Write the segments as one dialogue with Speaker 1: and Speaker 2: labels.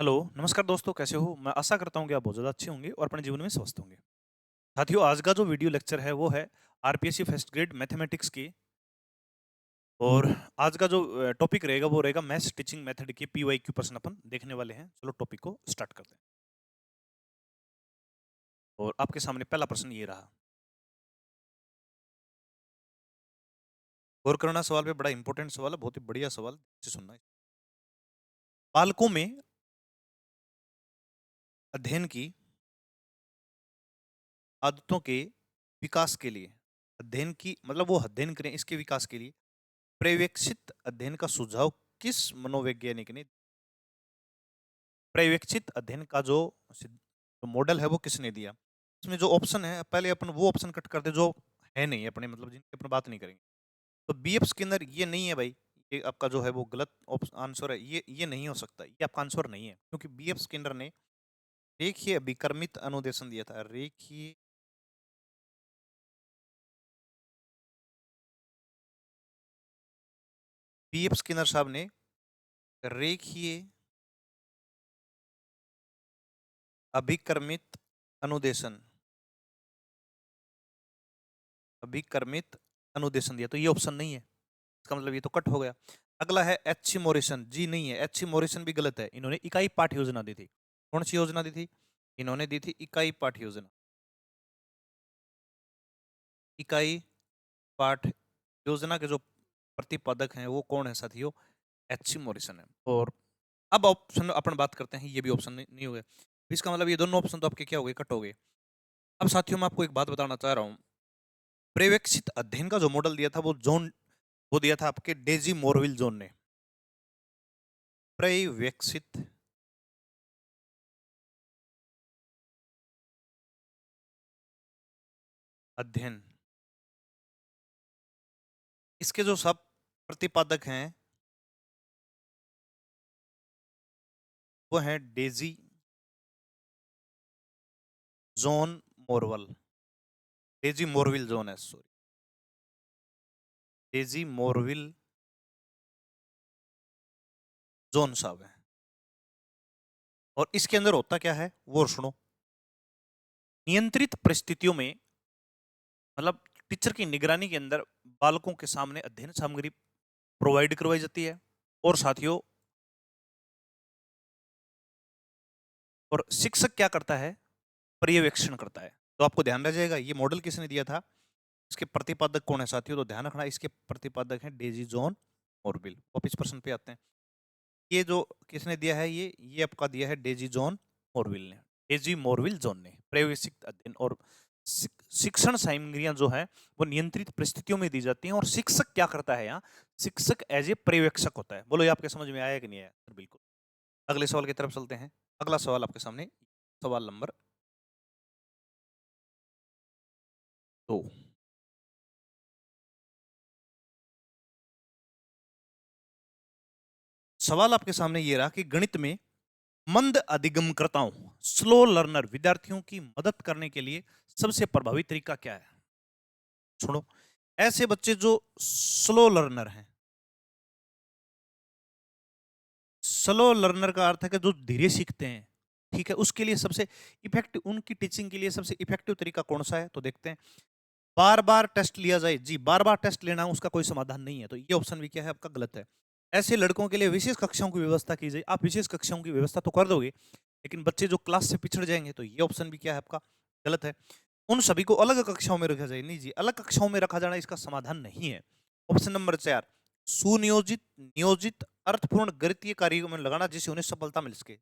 Speaker 1: Hello, नमस्कार दोस्तों, कैसे हो? मैं आशा करता हूँ कि आप बहुत ज़्यादा अच्छे होंगे और अपने जीवन में स्वस्थ होंगे। साथियों, आज का जो वीडियो लेक्चर है वो है आरपीएससी फर्स्ट ग्रेड मैथमेटिक्स की। और आज का जो टॉपिक रहेगा वो रहेगा मैथ्स टीचिंग मेथड के पीवाईक्यू प्रश्न अपन देखने वाले हैं। चलो टॉपिक को स्टार्ट करते हैं। और आपके सामने पहला प्रश्न ये रहा। गौर करना सवाल पे, बड़ा इंपॉर्टेंट सवाल है, बहुत ही बढ़िया सवाल, से सुनना है। बालकों में अध्ययन की आदतों के विकास के लिए, अध्ययन की मतलब वो अध्ययन करें इसके विकास के लिए पर्यवेक्षित अध्ययन का सुझाव किस मनोवैज्ञानिक ने, पर्यवेक्षित अध्ययन का जो जो मॉडल है वो किसने दिया? इसमें जो ऑप्शन है, पहले अपन वो ऑप्शन कट करते जो है नहीं अपने, मतलब जिनकी अपन बात नहीं करेंगे। तो बीएफ स्किनर ये नहीं है भाई, ये आपका जो है वो गलत आंसर है। ये नहीं हो सकता, ये आपका आंसर नहीं है, क्योंकि बीएफ स्किनर ने रेखीय विकर्मित अनुदेशन दिया था। रेखीय बीएफ स्किनर साहब ने रेखीय अभिकर्मित अनुदेशन, अभिकर्मित अनुदेशन दिया, तो ये ऑप्शन नहीं है। इसका मतलब ये तो कट हो गया। अगला है एच मॉरिसन, जी नहीं है, एच मॉरिसन भी गलत है। इन्होंने इकाई पाठ योजना दी थी। कौन सी योजना दी थी? इन्होंने दी थी इकाई पाठ योजना। इकाई पाठ योजना के जो प्रतिपादक हैं वो कौन है साथियों? एच मॉरिसन है। और अब ऑप्शन अपन बात करते हैं, ये भी ऑप्शन नहीं हो गया। इसका मतलब ये दोनों ऑप्शन तो आपके क्या हो गए? कट हो गए। अब साथियों मैं आपको एक बात बताना चाह रहा हूँ। पर्यवेक्षित अध्ययन का जो मॉडल दिया था वो दिया था आपके डेजी मोरविल जोन ने। पर्यवेक्षित अध्ययन, इसके जो सब प्रतिपादक हैं वो हैं डेजी जॉन मोरवल, डेजी मोरविल जोन है, सॉरी, डेजी मोरविल जोन साहब है। और इसके अंदर होता क्या है वो सुनो। नियंत्रित परिस्थितियों में, मतलब टीचर की निगरानी के अंदर बालकों के सामने अध्ययन सामग्री प्रोवाइड करवाई जाती है। और साथियों, और शिक्षक क्या करता है? पर्यवेक्षण करता है। तो आपको ध्यान रह जाएगा ये मॉडल किसने दिया था, इसके प्रतिपादक कौन है साथियों? तो ध्यान रखना, इसके प्रतिपादक हैं डेजी जॉन मोरविल। वापिस प्रश्न पे आते हैं। ये जो किसने दिया है, ये आपका दिया है डेजी जॉन मोरविल ने। डेजी मोरविल जॉन ने पर्यवेक्षित अध्ययन और शिक्षण सामग्रियां जो है वो नियंत्रित परिस्थितियों में दी जाती हैं। और शिक्षक क्या करता है यहाँ? शिक्षक एज ए पर्यवेक्षक होता है। बोलो ये आपके समझ में आया कि नहीं आया? बिल्कुल। अगले सवाल की तरफ चलते हैं। अगला सवाल आपके सामने, सवाल नंबर 2। सवाल आपके सामने ये रहा कि गणित में मंद अधिगमकर्ताओं, स्लो लर्नर विद्यार्थियों की मदद करने के लिए सबसे प्रभावी तरीका क्या है? सुनो, ऐसे बच्चे जो स्लो लर्नर हैं, स्लो लर्नर का अर्थ है कि जो धीरे सीखते हैं, ठीक है, उसके लिए सबसे इफेक्टिव, उनकी टीचिंग के लिए सबसे इफेक्टिव तरीका कौन सा है? तो देखते हैं। बार बार टेस्ट लिया जाए, जी बार बार टेस्ट लेना उसका कोई समाधान नहीं है, तो ये ऑप्शन भी क्या है आपका? गलत है। ऐसे लड़कों के लिए विशेष कक्षाओं की व्यवस्था की जाए। आप विशेष कक्षाओं की व्यवस्था तो कर दोगे, लेकिन बच्चे जो क्लास से पिछड़ जाएंगे, तो ये ऑप्शन भी क्या है आपका? गलत है। उन सभी को अलग कक्षाओं में रखा जाए, नहीं जी, अलग कक्षाओं में रखा जाना इसका समाधान नहीं है। ऑप्शन नंबर 4, सुनियोजित नियोजित अर्थपूर्ण गणितीय कार्यों में लगाना जिससे उन्हें सफलता मिल सके।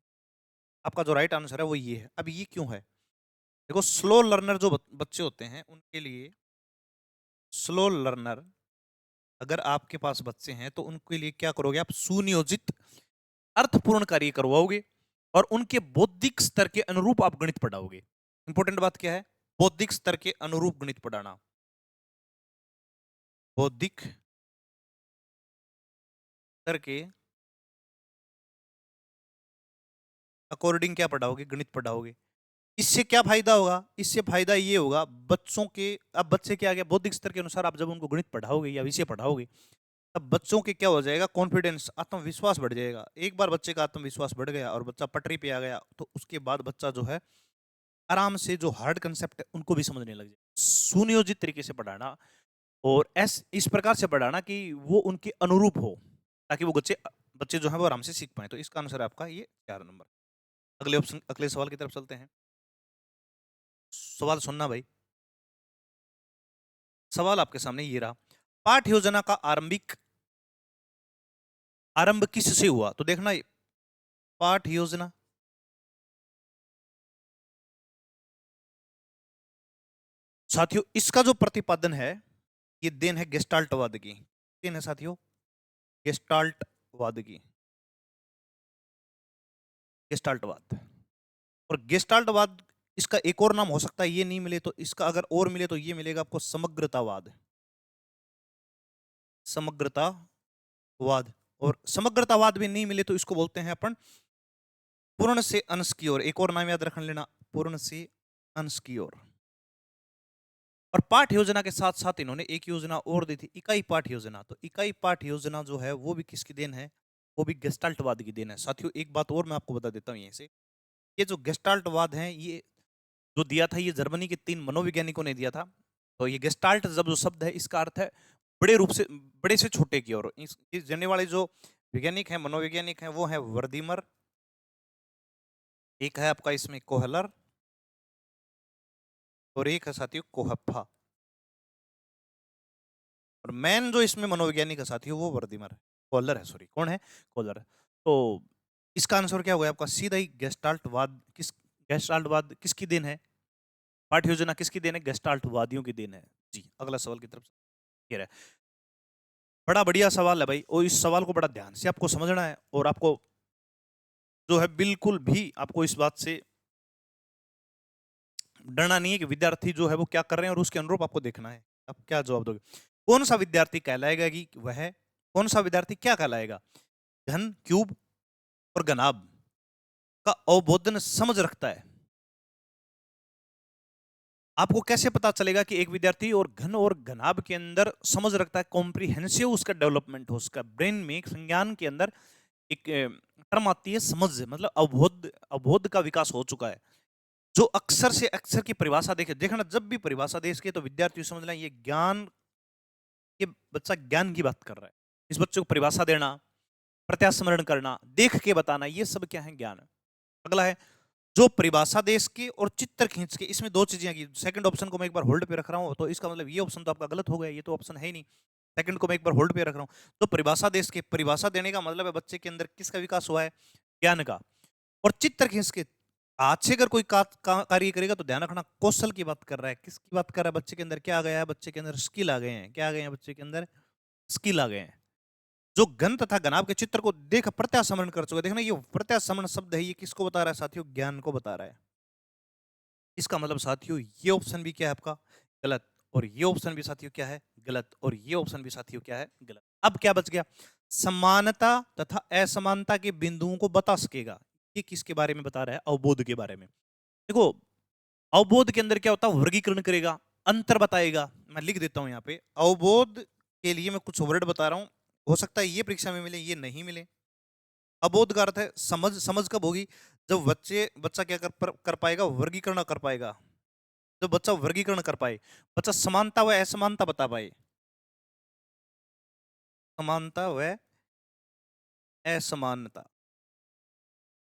Speaker 1: आपका जो राइट आंसर है वो ये है। अब ये क्यों है? देखो, स्लो लर्नर जो बच्चे होते हैं उनके लिए, स्लो लर्नर अगर आपके पास बच्चे हैं तो उनके लिए क्या करोगे आप? सुनियोजित अर्थपूर्ण कार्य करवाओगे और उनके बौद्धिक स्तर के अनुरूप आप गणित पढ़ाओगे। इंपॉर्टेंट बात क्या है? बौद्धिक स्तर के अनुरूप गणित पढ़ाना। बौद्धिक स्तर के अकॉर्डिंग क्या पढ़ाओगे? गणित पढ़ाओगे। इससे क्या फायदा होगा? इससे फायदा ये होगा बच्चों के, अब बच्चे क्या आ गया, बौद्धिक स्तर के अनुसार आप जब उनको गणित पढ़ाओगे या विषय पढ़ाओगे, तब बच्चों के क्या हो जाएगा, कॉन्फिडेंस, आत्मविश्वास बढ़ जाएगा। एक बार बच्चे का आत्मविश्वास बढ़ गया और बच्चा पटरी पे आ गया, तो उसके बाद बच्चा जो है आराम से जो हार्ड कंसेप्ट है उनको भी समझने लग जाए। सुनियोजित तरीके से पढ़ाना और इस प्रकार से पढ़ाना कि वो उनके अनुरूप हो, ताकि वो बच्चे बच्चे जो है वो आराम से सीख पाए। तो इसका आंसर है आपका ये 4 नंबर। अगले ऑप्शन, अगले सवाल की तरफ चलते हैं। सवाल सुनना भाई। सवाल आपके सामने ये रहा, पाठ योजना का आरंभ किससे हुआ? तो देखना, पाठ योजना, साथियों इसका जो प्रतिपादन है ये देन है गेस्टाल्टवाद की। देन है साथियों गेस्टाल्टवाद की, गेस्टाल्टवाद। और गेस्टाल्टवाद, इसका एक और नाम हो सकता है, ये नहीं मिले तो इसका अगर और मिले तो ये मिलेगा आपको समग्रतावाद। समग्रतावाद। और समग्रतावाद भी नहीं मिले तो इसको बोलते हैं अपन पूर्ण से अंश की ओर। एक और नाम याद रख लेना, पूर्ण से अंश की ओर। और पाठ योजना के साथ साथ इन्होंने एक योजना और दी थी, इकाई पाठ योजना। तो इकाई पाठ योजना जो है वो भी किसकी देन है? वो भी गेस्टाल्टवाद की देन है। साथियों एक बात और मैं आपको बता देता हूँ यहीं से, ये जो गेस्टाल्टवाद है ये जो दिया था ये जर्मनी के 3 मनोवैज्ञानिकों ने दिया था। तो ये गेस्टाल्ट जब जो शब्द है इसका अर्थ है बड़े रूप से, बड़े से छोटे की ओर। इस जानने वाले जो वैज्ञानिक है, मनोवैज्ञानिक है, वो है वर्दीमर, एक है आपका इसमें कोहलर, और एक है साथियों कोहप्पा। और मैन जो इसमें मनोवैज्ञानिक है साथियों वो वर्दीमर है, कोहलर है, सॉरी कौन है? कोहलर है। तो इसका आंसर क्या होगा आपका? सीधा ही गेस्टाल्टवाद। गेस्टाल्टवाद किसकी देन है? पाठ योजना किसकी देन है? गेस्टाल्टवादियों की देन है। जी अगला सवाल की तरफ ये रहा। बड़ा बढ़िया सवाल है भाई, और इस सवाल को बड़ा ध्यान से आपको समझना है, और आपको जो है बिल्कुल भी आपको इस बात से डरना नहीं है कि विद्यार्थी जो है वो क्या कर रहे हैं, और उसके अनुरूप आपको देखना है आप क्या जवाब दोगे। कौन सा विद्यार्थी कहलाएगा कि वह, कौन सा विद्यार्थी क्या कहलाएगा? घन, क्यूब और घनाभ का अवबोधन समझ रखता है। आपको कैसे पता चलेगा कि एक विद्यार्थी और घन और घनाभ के अंदर समझ रखता है? कॉम्प्रिहेंसिव उसका डेवलपमेंट हो, उसका ब्रेन में एक संज्ञान के अंदर एक टर्म आती है समझ, मतलब अवबोध, अवबोध का विकास हो चुका है। जो अक्षर से अक्षर की परिभाषा देखे, देखना जब भी परिभाषा देख के तो विद्यार्थी समझ लें ये ज्ञान, ये बच्चा ज्ञान की बात कर रहा है। इस बच्चे को परिभाषा देना, प्रत्यास्मरण करना, देख के बताना, ये सब क्या है? ज्ञान। अगला है जो परिभाषा देश के और चित्र खींच के, इसमें दो चीजें की। सेकंड ऑप्शन को मैं एक बार होल्ड पे रख रहा हूं, तो इसका मतलब ये ऑप्शन तो आपका गलत हो गया, ये तो ऑप्शन है ही नहीं। सेकंड को मैं एक बार होल्ड पे रख रहा हूं। तो परिभाषा देश के, परिभाषा देने का मतलब है बच्चे के अंदर किसका विकास हुआ है? ज्ञान का। और चित्र खींच के, आज से अगर कोई कार्य करेगा तो ध्यान रखना कौशल की बात कर रहा है। किसकी बात कर रहा है? बच्चे के अंदर क्या आ गया है? बच्चे के अंदर स्किल आ गए हैं। क्या आ गए हैं? बच्चे के अंदर स्किल आ गए हैं। जो घन तथा घनाभ के चित्र को देख प्रत्यासमरण कर चुका। देखना ये प्रत्यासमरण शब्द है, ये किसको बता रहा है साथियों? ज्ञान को बता रहा है। इसका मतलब साथियों ये ऑप्शन भी क्या है आपका? गलत। और ये ऑप्शन भी साथियों क्या है? गलत। और ये ऑप्शन भी साथियों क्या है? गलत। अब क्या बच गया? समानता तथा असमानता के बिंदुओं को बता सकेगा। ये किसके बारे में बता रहा है? अवबोध के बारे में। देखो अवबोध के अंदर क्या होता है? वर्गीकरण करेगा, अंतर बताएगा। मैं लिख देता हूं यहाँ पे, अवबोध के लिए मैं कुछ वर्ड बता रहा हूं, हो सकता है ये परीक्षा में मिले, ये नहीं मिले। अबोध का अर्थ है समझ। समझ कब होगी? जब बच्चा क्या कर पाएगा? वर्गीकरण कर पाएगा। जब बच्चा वर्गीकरण कर पाए, बच्चा समानता व असमानता बता पाए, समानता व असमानता,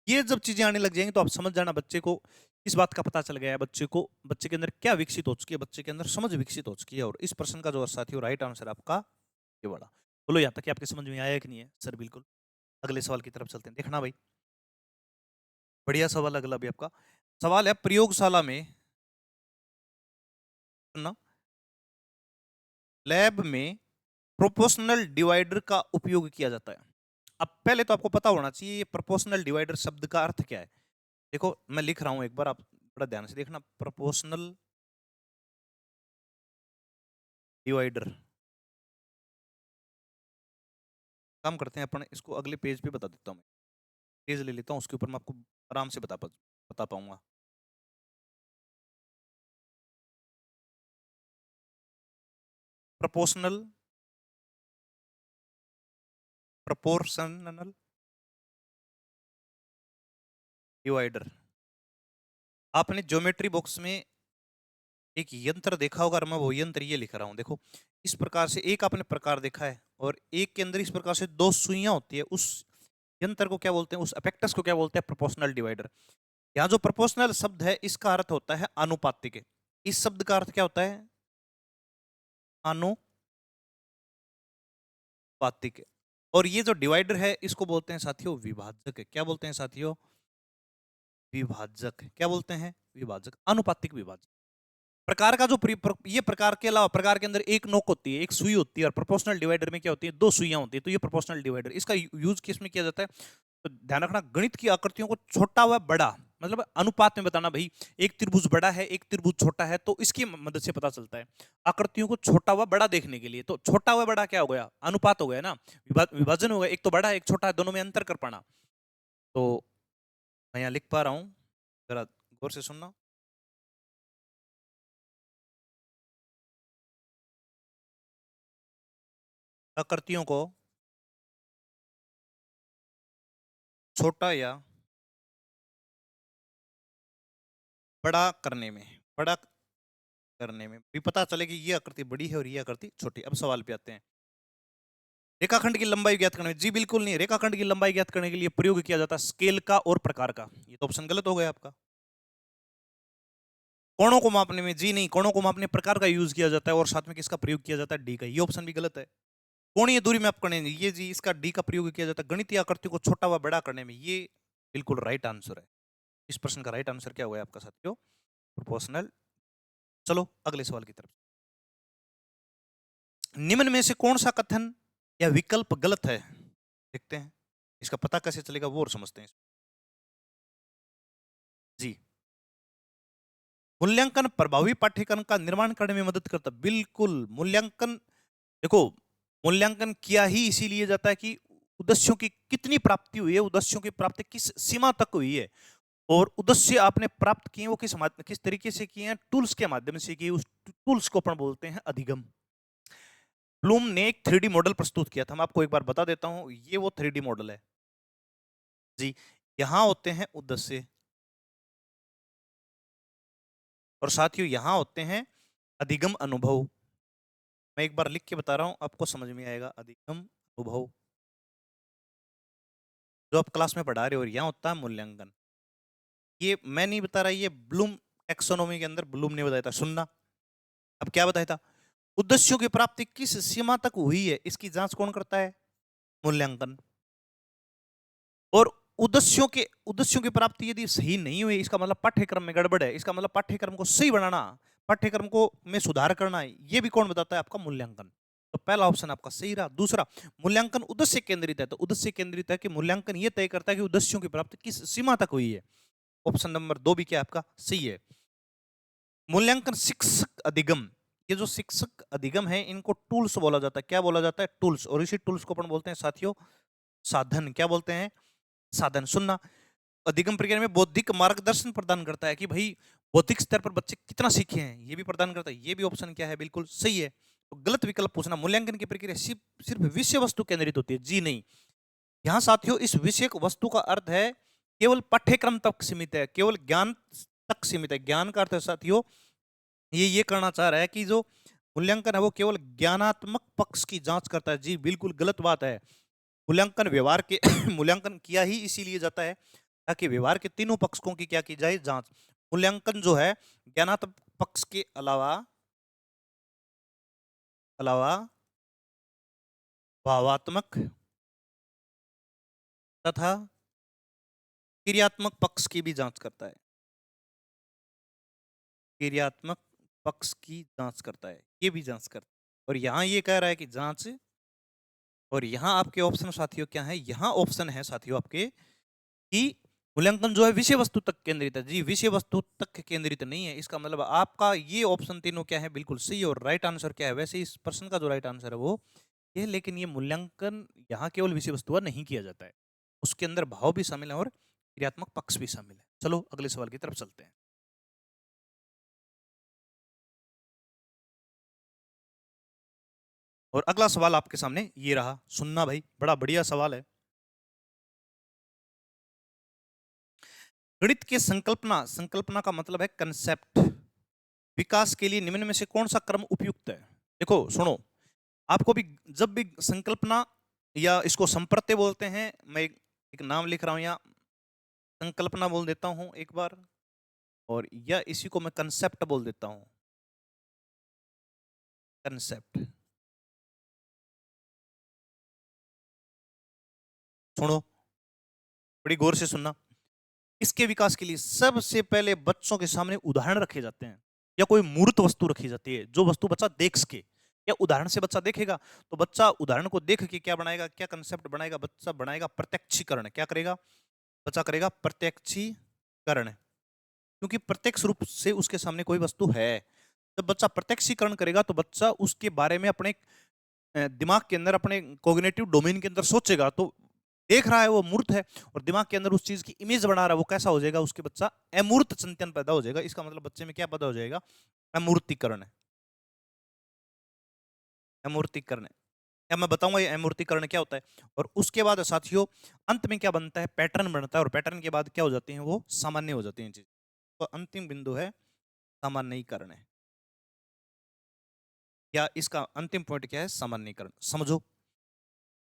Speaker 1: ये जब चीजें आने लग जाएंगी तो आप समझ जाना बच्चे को इस बात का पता चल गया है, बच्चे को, बच्चे के अंदर क्या विकसित हो चुकी है, बच्चे के अंदर समझ विकसित हो चुकी है। और इस प्रश्न का जो साथियों राइट आंसर आपका ये वाला। बोलो यहाँ तक कि आपके समझ में आया कि नहीं है? सर बिल्कुल। अगले सवाल की तरफ चलते हैं। देखना भाई बढ़िया सवाल अगला भी आपका। सवाल है प्रयोगशाला में ना, लैब में प्रोपोर्शनल डिवाइडर का उपयोग किया जाता है। अब पहले तो आपको पता होना चाहिए ये प्रोपोर्शनल डिवाइडर शब्द का अर्थ क्या है। देखो मैं लिख रहा हूं एक बार, आप बड़ा ध्यान से देखना। प्रोपोर्शनल डिवाइडर, काम करते हैं अपन इसको अगले पेज पे बता देता हूं। मैं पेज ले लेता हूं, उसके ऊपर मैं आपको आराम से बता पाऊंगा। Proportional proportional divider. आपने ज्योमेट्री बॉक्स में एक यंत्र देखा होगा और मैं वो यंत्र ये लिख रहा हूं। देखो इस प्रकार से एक आपने प्रकार देखा है और एक के अंदर इस प्रकार से दो सुइयां होती है। उस यंत्र को क्या बोलते हैं, उस अपेक्टस को क्या बोलते हैं, प्रोपोर्शनल डिवाइडर। यहाँ जो प्रोपोर्शनल शब्द है इसका अर्थ होता है आनुपातिक। इस शब्द का अर्थ क्या होता है, आनुपातिक। और ये जो डिवाइडर है इसको बोलते हैं साथियों विभाजक। क्या बोलते हैं साथियों, विभाजक। क्या बोलते हैं, विभाजक, अनुपातिक विभाजक। प्रकार का जो ये प्रकार के अलावा प्रकार के अंदर एक नोक होती है, एक सुई होती है, और प्रोपोर्शनल डिवाइडर में क्या होती है, दो सुइयां होती है। तो ये प्रोपोर्शनल डिवाइडर, इसका यूज किस में किया जाता है, तो ध्यान रखना गणित की आकृतियों को छोटा व बड़ा मतलब अनुपात में बताना। भाई एक त्रिभुज बड़ा है एक त्रिभुज छोटा है तो इसकी मदद से पता चलता है आकृतियों को छोटा व बड़ा देखने के लिए। तो छोटा व बड़ा क्या हो गया, अनुपात हो गया ना, विभाजन हो गया। एक तो बड़ा है एक छोटा है, दोनों में अंतर कर पाना। तो मैं यहाँ लिख पा रहा हूं, जरा गौर से सुनना। आकृतियों को छोटा या बड़ा करने में, बड़ा करने में भी पता चले कि ये आकृति बड़ी है और ये आकृति छोटी। अब सवाल पे आते हैं, रेखाखंड की लंबाई ज्ञात करने में, जी बिल्कुल नहीं, रेखाखंड की लंबाई ज्ञात करने के लिए प्रयोग किया जाता है स्केल का और प्रकार का। ये तो ऑप्शन गलत हो गया आपका। कोणों को मापने में, जी नहीं, कोणों को मापने प्रकार का यूज किया जाता है और साथ में किसका प्रयोग किया जाता है, डी का। ये ऑप्शन भी गलत है। कोणीय दूरी मैप करने में, ये जी इसका डी का प्रयोग किया जाता है गणितीय आकृति को छोटा व बड़ा करने में। ये बिल्कुल राइट आंसर है। इस प्रश्न का राइट आंसर क्या हुआ आपका साथियों, प्रोपोर्शनल। चलो अगले सवाल की तरफ। निम्न में से कौन सा कथन या विकल्प गलत है, देखते हैं। इसका पता कैसे चलेगा वो और समझते हैं जी। मूल्यांकन प्रभावी पाठ्यक्रम का निर्माण करने में मदद करता, बिल्कुल। मूल्यांकन, देखो मूल्यांकन किया ही इसीलिए जाता है कि उद्देश्यों की कितनी प्राप्ति हुई है, उद्देश्यों की प्राप्ति किस सीमा तक हुई है, और उद्देश्य आपने प्राप्त किए वो किस तरीके से किए हैं, टूल्स के माध्यम से किए। उस टूल्स को अपन बोलते हैं अधिगम। ब्लूम ने एक 3D मॉडल प्रस्तुत किया था, मैं आपको एक बार बता देता हूं। ये वो 3D मॉडल है जी। यहां होते हैं उद्देश्य और साथियों यहां होते हैं अधिगम अनुभव। मैं एक बार लिख के बता रहा हूं, आपको समझ में आएगा। अधिगम अनुभव जो आप क्लास में पढ़ा रहे हो, और यहां होता है मूल्यांकन। ये मैं नहीं बता रहा, ये ब्लूम टेक्सोनोमी के अंदर ब्लूम ने बताया था, सुनना। अब क्या बताया था, उद्देश्यों की प्राप्ति किस सीमा तक हुई है इसकी जांच कौन करता है, मूल्यांकन। और उद्देश्यों की प्राप्ति यदि सही नहीं हुई, इसका मतलब पाठ्यक्रम में गड़बड़ है, इसका मतलब पाठ्यक्रम को सही बनाना, पाठ्यक्रम को में सुधार करना है, ये भी कौन बताता है, आपका मूल्यांकन। तो पहला ऑप्शन आपका सही रहा। दूसरा, मूल्यांकन उद्देश्य केंद्रित है, तो उद्देश्य केंद्रित है कि मूल्यांकन ये तय करता है कि उद्देश्यों की प्राप्ति किस सीमा तक हुई है। ऑप्शन नंबर 2 भी क्या आपका सही है। मूल्यांकन शिक्षक अधिगम, ये जो शिक्षक अधिगम है इनको टूल्स बोला जाता है। क्या बोला जाता है, टूल्स। और इसी टूल्स को अपन बोलते हैं साथियों साधन। क्या बोलते हैं, साधन। सुनना, अधिगम प्रक्रिया में बौद्धिक मार्गदर्शन प्रदान करता है कि भाई बौद्धिक स्तर पर बच्चे कितना सीखे हैं, ये भी प्रदान करता है। ये भी ऑप्शन क्या है, बिल्कुल सही है। तो गलत विकल्प पूछना, मूल्यांकन की प्रक्रिया सिर्फ विषय वस्तु केंद्रित होती है, जी नहीं। यहाँ साथियों इस विषय वस्तु का अर्थ है केवल पाठ्यक्रम तक सीमित है, केवल ज्ञान तक सीमित है। ज्ञान का अर्थ है साथियों, ये करना चाह रहा है कि जो मूल्यांकन है वो केवल ज्ञानात्मक पक्ष की जांच करता है, जी बिल्कुल गलत बात है। मूल्यांकन व्यवहार के मूल्यांकन किया ही इसीलिए जाता है ताकि व्यवहार के तीनों पक्षों की क्या की जाए, जांच। मूल्यांकन जो है ज्ञानात्मक पक्ष के अलावा अलावा भावात्मक तथा क्रियात्मक पक्ष की भी जांच करता है, क्रियात्मक पक्ष की जांच करता है, ये भी जांच करता है। और यहां ये कह रहा है कि जांच, और यहां आपके ऑप्शन साथियों क्या है, यहां ऑप्शन है साथियों आपके कि मूल्यांकन जो है विषय वस्तु तक केंद्रित है, जी विषय वस्तु तक केंद्रित नहीं है। इसका मतलब आपका ये ऑप्शन तीनों क्या है, बिल्कुल सही। और राइट आंसर क्या है, वैसे इस प्रश्न का जो राइट आंसर है वो ये, लेकिन ये मूल्यांकन यहाँ केवल विषय वस्तु का नहीं किया जाता है, उसके अंदर भाव भी शामिल है और क्रियात्मक पक्ष भी शामिल है। चलो अगले सवाल की तरफ चलते हैं। और अगला सवाल आपके सामने ये रहा, सुनना भाई, बड़ा बढ़िया सवाल है। गणित के संकल्पना, संकल्पना का मतलब है कंसेप्ट, विकास के लिए निम्न में से कौन सा क्रम उपयुक्त है? देखो सुनो, आपको भी जब भी संकल्पना या इसको संप्रत्यय बोलते हैं, मैं एक नाम लिख रहा हूं यहाँ, संकल्पना बोल देता हूं एक बार, और या इसी को मैं कंसेप्ट बोल देता हूं, कंसेप्ट। सुनो, बड़ी गौर से सुनना। इसके विकास के लिए सबसे पहले बच्चों के सामने उदाहरण रखे जाते हैं, या कोई मूर्त वस्तु रखी जाती है, जो वस्तु बच्चा देख सके, या उदाहरण से बच्चा देखेगा तो बच्चा उदाहरण को देख के क्या बनाएगा, क्या कंसेप्ट बनाएगा, बच्चा बनाएगा प्रत्यक्षीकरण। क्या करेगा बच्चा? करेगा प्रत्यक्षीकरण, क्योंकि प्रत्यक्ष रूप से उसके सामने कोई वस्तु है। जब बच्चा प्रत्यक्षीकरण करेगा तो बच्चा उसके बारे में अपने दिमाग के अंदर, अपने कोग्निटिव डोमेन के अंदर सोचेगा, तो देख रहा है वो मूर्त है, और दिमाग के अंदर उस चीज की इमेज बना रहा है, वो कैसा हो जाएगा? उसके बच्चा अमूर्त चिंतन पैदा हो जाएगा। इसका मतलब बच्चे में क्या पैदा हो जाएगा? अमूर्तीकरण। अमूर्तीकरण। क्या मैं बताऊंगा ये अमूर्तीकरण क्या होता है? और उसके बाद साथियों अंत में क्या बनता है? पैटर्न बनता है, और पैटर्न के बाद क्या हो जाती है? वो सामान्य हो जाती है चीज। तो अंतिम बिंदु है सामान्यीकरण है, या इसका अंतिम पॉइंट क्या है? सामान्यीकरण। समझो,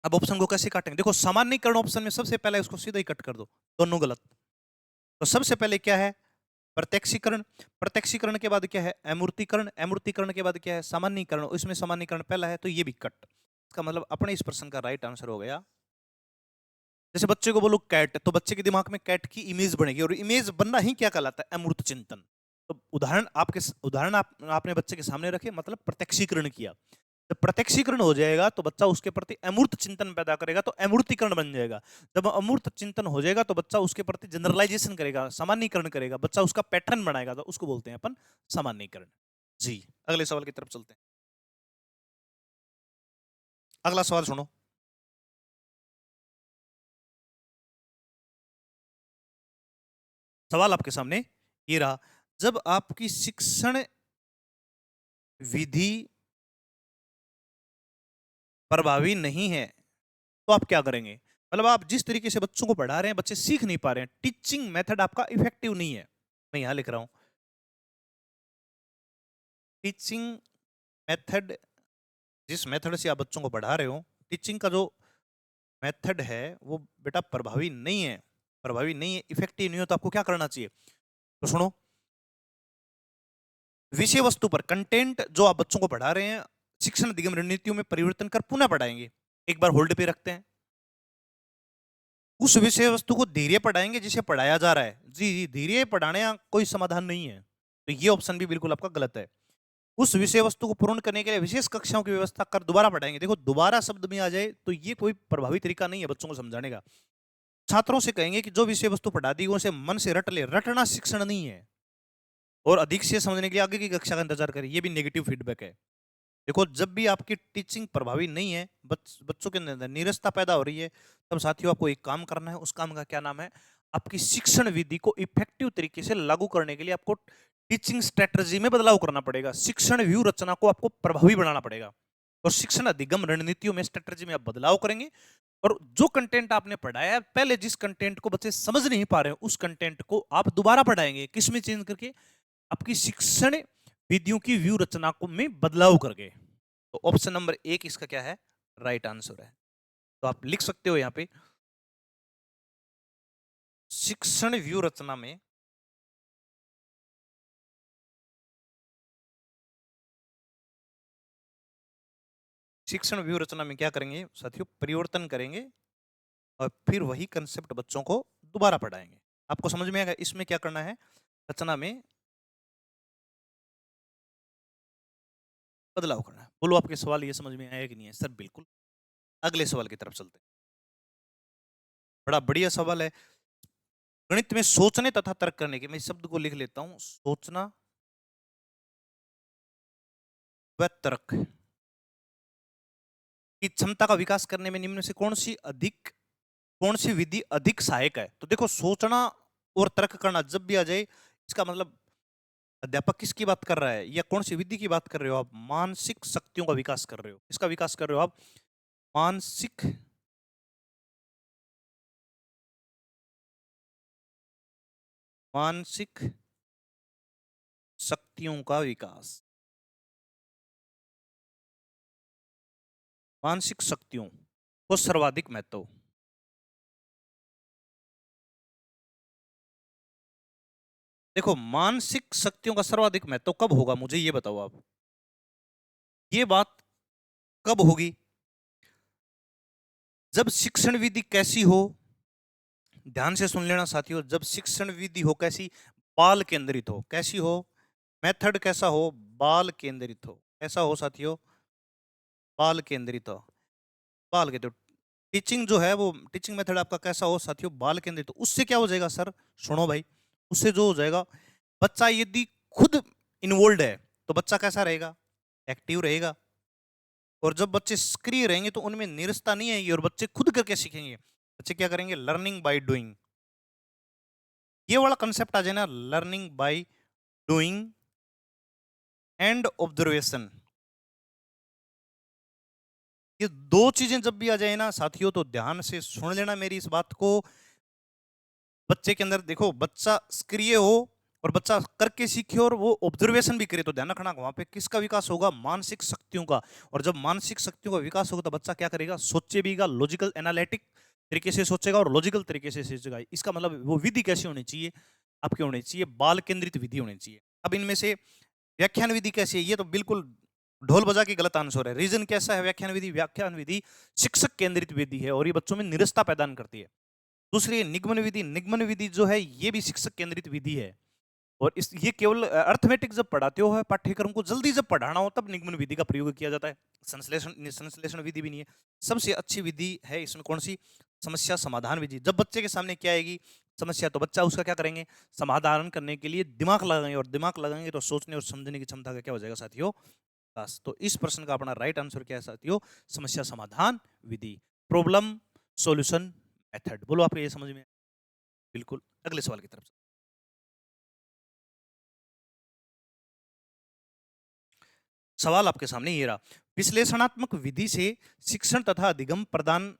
Speaker 1: अब ऑप्शन को कैसे काटेंगे? देखो, सामान्यीकरण ऑप्शन में सबसे पहले उसको सीधा ही कट कर दो, दोनों गलत। तो सबसे पहले क्या है? प्रत्यक्षीकरण। प्रत्यक्षीकरण के बाद क्या है? अमूर्तीकरण। अमूर्तीकरण के बाद क्या है? सामान्यीकरण। इसमें सामान्यीकरण पहला है, तो ये भी कट। इसका मतलब अपने इस प्रश्न का राइट आंसर हो गया, जैसे बच्चे को बोलो कैट, तो बच्चे के दिमाग में कैट की इमेज बनेगी, और इमेज बनना ही क्या कहलाता है? अमूर्त चिंतन। तो उदाहरण आपने बच्चे के सामने रखे, मतलब प्रत्यक्षीकरण किया। जब प्रत्यक्षीकरण हो जाएगा तो बच्चा उसके प्रति अमूर्त चिंतन पैदा करेगा, तो अमूर्तीकरण बन जाएगा। जब अमूर्त चिंतन हो जाएगा तो बच्चा उसके प्रति जनरलाइजेशन करेगा, सामान्यीकरण करेगा, बच्चा उसका पैटर्न बनाएगा, तो उसको बोलते हैं अपन सामान्यीकरण। जी, अगले सवाल की तरफ चलते हैं। अगला सवाल सुनो। सवाल आपके सामने ये रहा, जब आपकी शिक्षण विधि प्रभावी नहीं है तो आप क्या करेंगे? मतलब आप जिस तरीके से बच्चों को पढ़ा रहे हैं, बच्चे सीख नहीं पा रहे हैं, टीचिंग मेथड आपका इफेक्टिव नहीं है। मैं यहां लिख रहा हूं, टीचिंग मेथड, जिस मेथड से आप बच्चों को पढ़ा रहे हो, टीचिंग का जो मेथड है वो बेटा प्रभावी नहीं है, प्रभावी नहीं है, इफेक्टिव नहीं हो, तो आपको क्या करना चाहिए? तो सुनो, विषय वस्तु पर कंटेंट जो आप बच्चों को पढ़ा रहे हैं, शिक्षण अधिगम रणनीतियों में परिवर्तन कर पुनः पढ़ाएंगे। एक बार होल्ड पे रखते हैं, उस विषय वस्तु को धीरे पढ़ाएंगे जिसे पढ़ाया जा रहा है। जी जी, धीरे पढ़ाने का कोई समाधान नहीं है, तो ये ऑप्शन भी बिल्कुल आपका गलत है। उस विषय वस्तु को पूर्ण करने के लिए विशेष कक्षाओं की व्यवस्था कर दोबारा पढ़ाएंगे। देखो, दोबारा शब्द में आ जाए तो ये कोई प्रभावी तरीका नहीं है बच्चों को समझाने का। छात्रों से कहेंगे कि जो विषय वस्तु पढ़ा दी उसे मन से रट ले, रटना शिक्षण नहीं है। और अधिक से समझने के लिए आगे की कक्षा का इंतजार करें, ये भी नेगेटिव फीडबैक है। देखो, जब भी आपकी टीचिंग प्रभावी नहीं है, बच्चों के अंदर नीरसता पैदा हो रही है, तब साथियों आपको एक काम करना है। उस काम का क्या नाम है? आपकी शिक्षण विधि को इफेक्टिव तरीके से लागू करने के लिए आपको टीचिंग स्ट्रेटजी में बदलाव करना पड़ेगा, शिक्षण व्यू रचना को आपको प्रभावी बनाना पड़ेगा, और शिक्षण अधिगम रणनीतियों में, स्ट्रेटजी में आप बदलाव करेंगे। और जो कंटेंट आपने पढ़ाया है, पहले जिस कंटेंट को बच्चे समझ नहीं पा रहे हैं, उस कंटेंट को आप दोबारा पढ़ाएंगे। किसमें चेंज करके? आपकी शिक्षण विधियों की व्यू रचना को में बदलाव करके। तो ऑप्शन नंबर एक इसका क्या है? राइट आंसर है। तो आप लिख सकते हो यहां पे, शिक्षण व्यू रचना में शिक्षण व्यू रचना में क्या करेंगे साथियों? परिवर्तन करेंगे, और फिर वही कंसेप्ट बच्चों को दोबारा पढ़ाएंगे। आपको समझ में आएगा इसमें क्या करना है? रचना में बदलाव करना है। बोलो, आपके सवाल ये समझ में आया कि नहीं है? सर बिल्कुल। अगले सवाल की तरफ चलते हैं, बड़ा बढ़िया सवाल है। गणित में सोचने तथा तर्क करने के, मैं इस शब्द को लिख लेता हूं, सोचना व तर्क की क्षमता का विकास करने में निम्न में से कौन सी विधि अधिक सहायक है? तो देखो, सोचना और तर्क करना जब भी आ जाए, इसका मतलब अध्यापक किसकी बात कर रहा है या कौन सी विधि की बात कर रहे हो आप? मानसिक शक्तियों का विकास कर रहे हो। किसका विकास कर रहे हो आप? मानसिक मानसिक शक्तियों का विकास। मानसिक शक्तियों को सर्वाधिक महत्व। देखो, मानसिक शक्तियों का सर्वाधिक महत्व कब होगा, मुझे ये बताओ आप। ये बात कब होगी? जब शिक्षण विधि कैसी हो, ध्यान से सुन लेना साथियों, जब शिक्षण विधि हो कैसी? बाल केंद्रित हो। कैसी हो? मेथड कैसा हो? बाल केंद्रित हो। कैसा हो साथियों? बाल केंद्रित हो। बाल के तो टीचिंग जो है वो टीचिंग मेथड आपका कैसा हो साथियों? बाल केंद्रित हो। उससे क्या हो जाएगा सर? सुनो भाई, उससे जो हो जाएगा, बच्चा यदि खुद इन्वॉल्व है तो बच्चा कैसा रहेगा? एक्टिव रहेगा। और जब बच्चे सक्रिय रहेंगे तो उनमें निरस्ता नहीं आएगी और बच्चे खुद करके सीखेंगे। बच्चे क्या करेंगे? Learning by doing. ये वाला कंसेप्ट आ जाए ना, learning by doing and observation. ये दो चीजें जब भी आ जाए ना साथियों, तो ध्यान से सुन लेना मेरी इस बात को। बच्चे के अंदर देखो, बच्चा सक्रिय हो और बच्चा करके सीखे और वो ऑब्जर्वेशन भी करे, तो ध्यान रखना वहां पे किसका विकास होगा? मानसिक शक्तियों का। और जब मानसिक शक्तियों का विकास होगा तो बच्चा क्या करेगा? सोचे बीगा, लॉजिकल एनालिटिक तरीके से सोचेगा और लॉजिकल तरीके से सोचेगा। इसका मतलब वो विधि कैसी होनी चाहिए? आपकी होनी चाहिए बाल केंद्रित विधि होनी चाहिए। अब इनमें से व्याख्यान विधि कैसी है? ये तो बिल्कुल ढोल बजा के गलत आंसर है। रीजन कैसा है? व्याख्यान विधि, व्याख्यान विधि शिक्षक केंद्रित विधि है और ये बच्चों में निरस्ता प्रदान करती है। दूसरी निगमन विधि, निगमन विधि जो है ये भी शिक्षक केंद्रित विधि है और इस ये केवल अर्थमेटिक जब पढ़ाते हो है पाठ्यक्रम को जल्दी जब पढ़ाना हो तब निगमन विधि का प्रयोग किया जाता है। संश्लेषण संश्लेषण विधि भी नहीं है। सबसे अच्छी विधि है इसमें कौन सी? समस्या समाधान विधि। जब बच्चे के सामने क्या आएगी समस्या, तो बच्चा उसका क्या करेंगे? समाधान करने के लिए दिमाग लगाएंगे और दिमाग लगाएंगे तो सोचने और समझने की क्षमता का क्या हो जाएगा साथियों? विकास। तो इस प्रश्न का अपना राइट आंसर क्या है साथियों? समस्या समाधान विधि, प्रॉब्लम सॉल्यूशन मेथड। बोलो आपको ये समझ में? बिल्कुल। अगले सवाल की तरफ। सवाल आपके सामने ये रहा, विश्लेषणात्मक विधि से शिक्षण तथा अधिगम प्रदान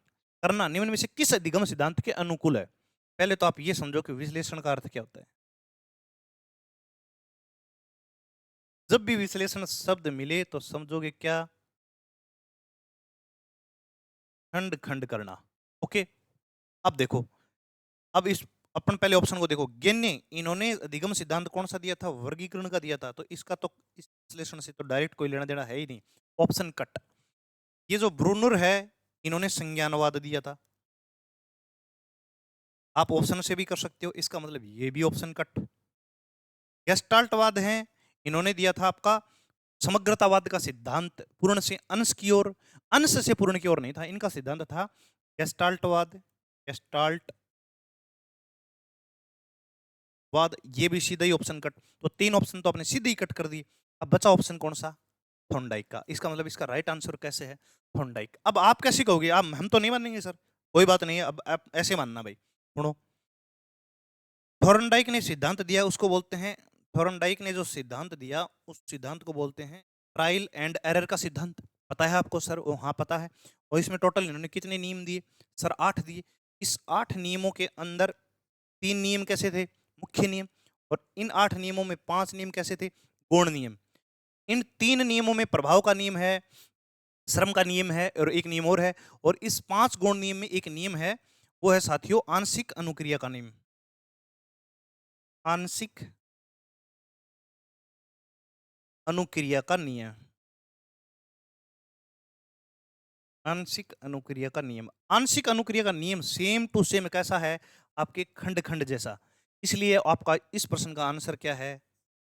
Speaker 1: करना निम्न में से किस अधिगम सिद्धांत के अनुकूल है? पहले तो आप ये समझो कि विश्लेषण का अर्थ क्या होता है। जब भी विश्लेषण शब्द मिले तो समझोगे क्या? खंड खंड करना। ओके। अब देखो, अब इस अपन पहले ऑप्शन को देखो। गेन्ने, इन्होंने अधिगम सिद्धांत कौन सा दिया था? वर्गीकरण का दिया था। तो इसका तो इस विश्लेषण से तो डायरेक्ट कोई लेना देना है ही नहीं। Option cut. ये जो ब्रूनर है, इन्होंने संज्ञानवाद दिया था। आप ऑप्शन से भी कर सकते हो, इसका मतलब ये भी ऑप्शन कट। गेस्टाल्टवाद है, इन्होंने दिया था आपका समग्रतावाद का सिद्धांत, पूर्ण से अंश की ओर, अंश से पूर्ण की ओर नहीं था। इनका सिद्धांत था गेस्टाल्टवाद। गेस्टाल्टवाद, ये भी सीधा ही ऑप्शन कट। तो तीन ऑप्शन तो आपने सीधे ही कट कर दिए। अब बचा ऑप्शन कौन सा? थॉर्नडाइक का। इसका मतलब इसका राइट आंसर कैसे है? थॉर्नडाइक। अब आप कैसे कहोगे? आप हम तो नहीं मानेंगे सर, कोई बात नहीं है, अब आप ऐसे मानना भाई। सुनो, थॉर्नडाइक ने सिद्धांत दिया उसको बोलते हैं, थॉर्नडाइक ने जो सिद्धांत दिया उस सिद्धांत को बोलते हैं ट्रायल एंड एरर का सिद्धांत। पता है आपको सर? हाँ पता है। और इसमें टोटल इन्होंने कितने नियम दिए सर? 8 दिए। इस 8 नियमों के अंदर 3 नियम कैसे थे? मुख्य नियम। और इन 8 नियमों में 5 नियम कैसे थे? गौण नियम। इन 3 नियमों में प्रभाव का नियम है, श्रम का नियम है और एक नियम और है। और इस 5 गौण नियम में एक नियम है, वो है साथियों आंशिक अनुक्रिया का नियम। आंशिक अनुक्रिया का नियम। आंशिक अनुक्रिया का नियम। आंशिक अनुक्रिया का नियम सेम टू सेम कैसा है? आपके खंड खंड जैसा। इसलिए आपका इस प्रश्न का आंसर क्या है?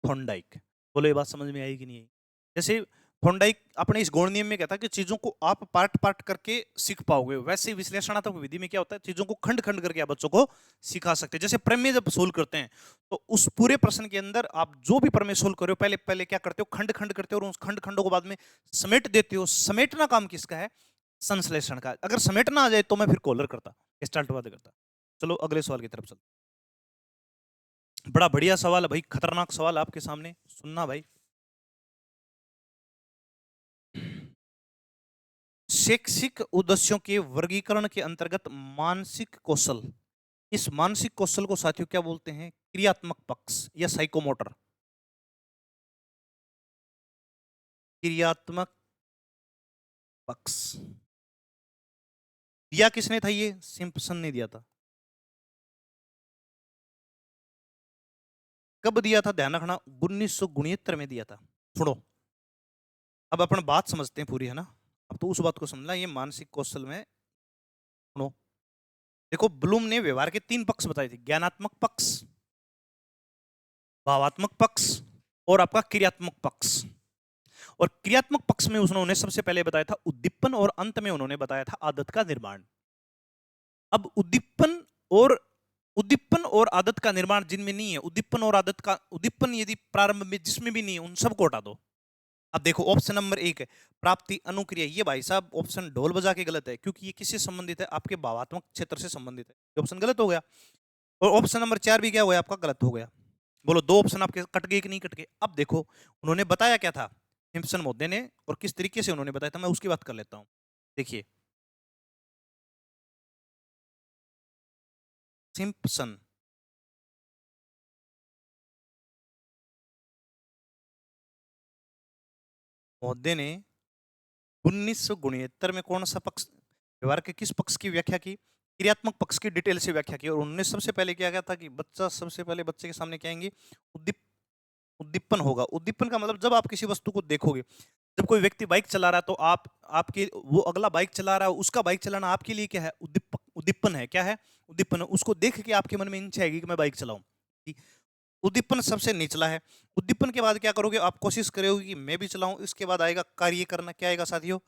Speaker 1: थॉर्नडाइक। बोलो ये बात समझ में आई कि नहीं आई? जैसे थॉर्नडाइक अपने इस गौण नियम में कहता है कि चीजों को आप पार्ट पार्ट करके सीख पाओगे, वैसे विश्लेषणात्मक विधि में क्या होता है? चीजों को खंड खंड करके आप बच्चों को सिखा सकते हैं। जैसे प्रमेय जब सोल्व करते हैं तो उस पूरे प्रश्न के अंदर आप जो भी प्रमेय सोल्व करो पहले पहले क्या करते हो? खंड खंड करते हो और उस खंड खंडों को बाद में समेट देते हो। समेटना काम किसका है? संश्लेषण का। अगर समेटना आ जाए तो मैं फिर कॉलर करता, स्टार्टवाद करता। चलो अगले सवाल की तरफ चलते। बड़ा बढ़िया सवाल है भाई, खतरनाक सवाल आपके सामने, सुनना भाई। शैक्षिक उद्देश्यों के वर्गीकरण के अंतर्गत मानसिक कौशल, इस मानसिक कौशल को साथियों क्या बोलते हैं? क्रियात्मक पक्ष या साइकोमोटर। क्रियात्मक पक्ष दिया किसने था? ये सिम्पसन ने दिया था। कब दिया था? ध्यान रखना, 1969 में दिया था। सुनो, अब अपन बात समझते हैं पूरी, है ना? अब तो उस बात को समझना, ये मानसिक कौशल में। सुनो, देखो, ब्लूम ने व्यवहार के 3 पक्ष बताए थे, ज्ञानात्मक पक्ष, भावात्मक पक्ष और आपका क्रियात्मक पक्ष। और क्रियात्मक पक्ष में उन्होंने सबसे पहले बताया था उद्दीपन, और अंत में उन्होंने बताया था आदत का निर्माण। अब उद्दीपन और आदत का निर्माण जिनमें नहीं है, उद्दीपन और आदत का, उद्दीपन यदि प्रारंभ में जिसमें भी नहीं है, उन सबको हटा दो। अब देखो, ऑप्शन नंबर 1 है प्राप्ति अनुक्रिया, ये भाई साहब ऑप्शन ढोल बजा के गलत है, क्योंकि ये किससे संबंधित है? आपके भावात्मक क्षेत्र से संबंधित है, ये ऑप्शन गलत हो गया। और ऑप्शन नंबर 4 भी क्या हो गया आपका? गलत हो गया। बोलो, 2 ऑप्शन आपके कट गए कि नहीं कट गए? अब देखो, उन्होंने बताया क्या था सिम्पसन महोदय ने, और किस तरीके से उन्होंने बताया था, मैं उसकी बात कर लेता हूं। देखिए, सिम्पसन महोदय ने 1969 में कौन सा पक्ष, व्यवहार के किस पक्ष की व्याख्या की? क्रियात्मक पक्ष की डिटेल से व्याख्या की। और उन्होंने सबसे पहले क्या किया था कि बच्चा, सबसे पहले बच्चे के सामने क्या आएंगे? उद्दीपन होगा। उद्दीपन का मतलब, जब आप किसी वस्तु को देखोगे, जब कोई व्यक्ति बाइक चला रहा है तो आप, आपके, वो अगला बाइक चला रहा है, उसका बाइक चलाना आपके लिए क्या है? उद्दीपन है। क्या है? उद्दीपन है। उसको देख के आपके मन में इच्छा आएगी कि मैं बाइक चलाऊं। उद्दीपन सबसे निचला है। उद्दीपन के बाद क्या करोगे? आप कोशिश करोगे कि मैं भी चलाऊं। इसके बाद आएगा कार्य करना। क्या आएगा साथियों?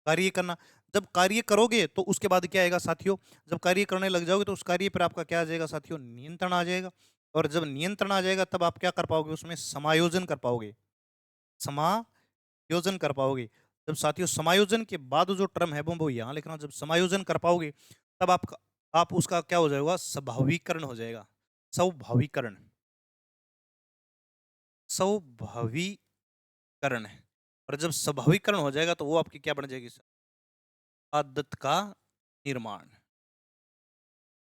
Speaker 1: कार्य करना। जब कार्य करोगे तो उसके बाद क्या आएगा साथियों? जब कार्य करने लग जाओगे तो उस कार्य पर आपका क्या आ जाएगा साथियों? नियंत्रण आ जाएगा। और जब नियंत्रण आ जाएगा तब आप क्या कर पाओगे? उसमें समायोजन कर पाओगे। समायोजन कर पाओगे। जब साथियों समायोजन के बाद जो टर्म है वो यहां लिख रहा हूं, जब समायोजन कर पाओगे तब आप उसका क्या हो जाएगा? स्वाभाविकरण हो जाएगा। स्वाभाविकरण, स्वाभाविकरण। और जब स्वाभाविकरण हो जाएगा तो वो आपकी क्या बन जाएगी? आदत का निर्माण।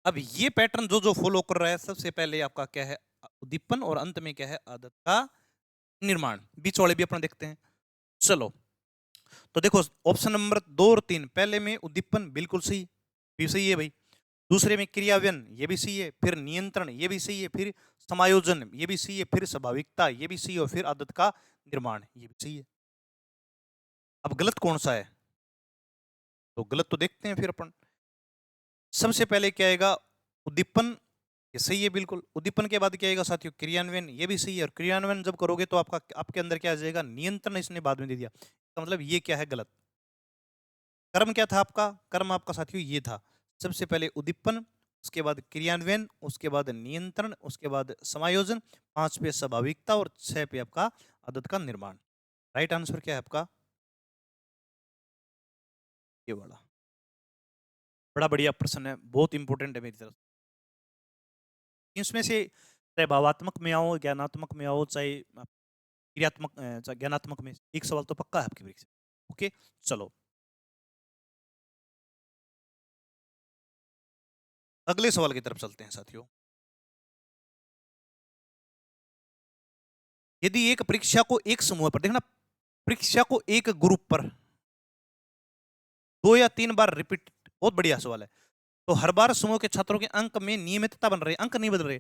Speaker 1: अब ये पैटर्न जो जो फॉलो कर रहा है, सबसे पहले आपका क्या है? उद्दीपन, और अंत में क्या है? आदत का निर्माण। बीच वाले भी अपना देखते हैं। चलो, तो देखो, ऑप्शन नंबर 2 और 3, पहले में उद्दीपन बिल्कुल सही, भी सही है भाई। दूसरे में क्रियान्वयन, ये भी सही है। फिर नियंत्रण, ये भी सही है। फिर समायोजन, ये भी सही है। फिर स्वाभाविकता, ये भी सही है। और फिर आदत का निर्माण, ये भी सही है। अब गलत कौन सा है? तो गलत तो देखते हैं फिर अपन। सबसे पहले क्या आएगा? उद्दीपन, ये सही है बिल्कुल। उद्दीपन के बाद क्या आएगा साथियों? क्रियान्वयन, ये भी सही है। और क्रियान्वयन जब करोगे तो आपका, आपके अंदर क्या आ जाएगा? नियंत्रण, इसने बाद में दे दिया। तो मतलब ये क्या है? गलत। कर्म क्या था आपका? कर्म आपका साथियों ये था, सबसे पहले उद्दीपन, उसके बाद क्रियान्वयन, उसके बाद नियंत्रण, उसके बाद समायोजन, 5 पे स्वाभाविकता, और 6 पे आपका आदत का निर्माण। राइट आंसर क्या है आपका? ये वाला। बड़ा बढ़िया प्रश्न है, बहुत इंपॉर्टेंट है मेरी तरफ। इसमें से चाहे भावात्मक में आओ, ज्ञानात्मक में आओ, चाहे क्रियात्मक, चाहे ज्ञानात्मक में, एक सवाल तो पक्का है आपकी परीक्षा। ओके, चलो अगले सवाल की तरफ चलते हैं साथियों। यदि एक परीक्षा को एक समूह पर, देखना, परीक्षा को एक ग्रुप पर 2 या 3 बार रिपीट, बहुत बढ़िया सवाल है, तो हर बार समूह के छात्रों के अंक में नियमितता बन रही, अंक नहीं बदल रहे,